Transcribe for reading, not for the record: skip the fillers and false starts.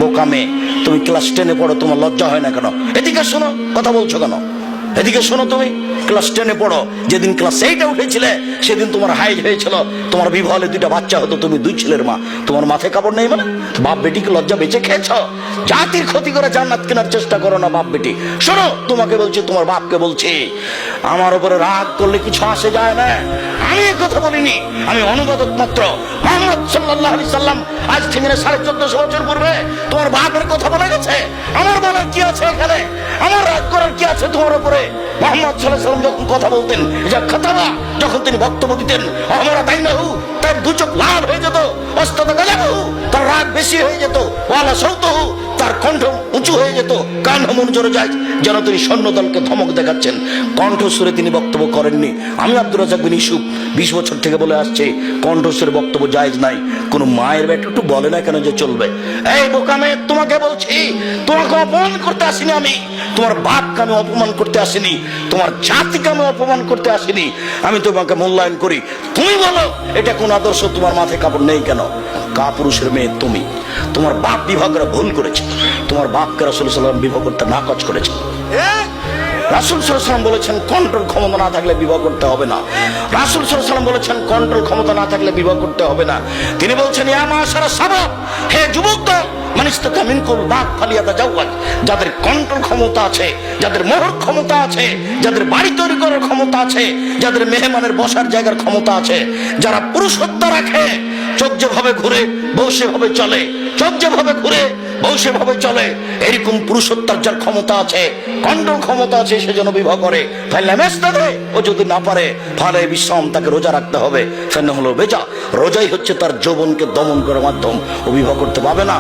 বোকা মেয়ে, তুমি ক্লাস 10-এ পড়ো, তোমার লজ্জা হয় না কেন? এদিকে শোনো, কথা বলছো কেন? এদিকে শোনো, তুমি ক্লাস 10-এ পড়ো, যেদিন ক্লাস 8-এ উঠেছিলে সেদিন তোমার হাইজ হয়েছিল, তোমার বিবাহে 2টা বাচ্চা হতো, তুমি 2 ছেলের মা, তোমার মাথায় কাপড় নেই মানে? বাপ বেটিকে লজ্জা বেঁচে খেয়েছ? জাতির ক্ষতি করে জান্নাত কেনার চেষ্টা করো না বাপ বেটি। শোনো, তোমাকে বলছি, তোমার বাপকে বলছি, আমার উপরে রাগ করলে কিছু আসে যায় না। আমি এই কথা বলিনি, আমি অনুবাদক মাত্র। মুহাম্মদ সাল্লাল্লাহু আলাইহি সাল্লাম আজ থেকে 1450 বছর পূর্বে তোমার বাপের কথা বলে গেছে। আমার বলার কি আছে এখানে? আমার রাগ করার কি আছে তোমার উপরে? মুহাম্মদ সাল্লাল্লাহু আলাইহি সাল্লাম যখন কথা বলতেন, খাতাবা যখন তিনি বক্তব্য দিতেন, আমরা তাই না, তার 2 চোখ লাল হয়ে যেত, অস্তত গালাহু, তার রাগ বেশি হয়ে যেত, ওয়ালা সাউতুহু, তার কণ্ঠ উঁচু হয়ে যেত, কান মন জোরে যায়, যেন তিনি সৈন্যদলকে ধমক দেখাচ্ছেন। কণ্ঠস্বরে তিনি বক্তব্য করেননি। আমি আব্দুর রাজ্জাক বিন ইউসুফ 20 বছর থেকে বলে আসছে, কণ্ঠস্বরে বক্তব্য জায়েজ নাই। কোন মায়ের বেটা একটু বলে না কেন যে চলবে? এই বোকা মেয়ে, তোমাকে বলছি, তোমাকে অপমান করতে আসিনি আমি, তোমার বাপকে আমি অপমান করতে আসিনি, তোমার জাতিকে আমি অপমান করতে আসিনি। আমি তোমাকে মূল্যায়ন করি। তুমি বলো এটা কোন আদর্শ? তোমার মাথায় কাপড় নেই কেন? কাপুরুষের মেয়ে তুমি। তোমার বাপ বিবাহ করে ভুল করেছে, তোমার বাপকে রাসূল সাল্লাল্লাহু আলাইহি ওয়াসাল্লাম বিবাহ করতে নাকচ করেছে। রাসূল সাল্লাল্লাহু আলাইহি ওয়াসাল্লাম বলেছেন কন্ট্রোল ক্ষমতা না থাকলে বিবাহ করতে হবে না। রাসূল সাল্লাল্লাহু আলাইহি ওয়াসাল্লাম বলেছেন কন্ট্রোল ক্ষমতা না থাকলে বিবাহ করতে হবে না। তিনি বলছেন ইয়া মাশারা শাবাব, হে যুবকদল, মান ইসতাতা মিনকুম বাত ফালিয়াতাজাওয়াজ, যাদের কন্ট্রোল ক্ষমতা আছে, যাদের মোহর ক্ষমতা আছে, যাদের বাড়ি তৈরি করার ক্ষমতা আছে, যাদের মেহমানের বসার জায়গার ক্ষমতা আছে, যারা পুরুষত্ব রাখে, চোখ যেভাবে ঘুরে বউ সেভাবে চলে, চোখ যেভাবে ঘুরে বউ সেভাবে চলে, এরকম পুরুষত্বের যার ক্ষমতা আছে, কন্ট্রোল ক্ষমতা আছে, সেজন্য বিবাহ করে। ও যদি না পারে ফালে বিশ্রাম, তাকে রোজা রাখতে হবে। ফেন হলো বেজা, রোজাই হচ্ছে তার যৌবনকে দমন করার মাধ্যম। ও বিবাহ করতে পারবে না।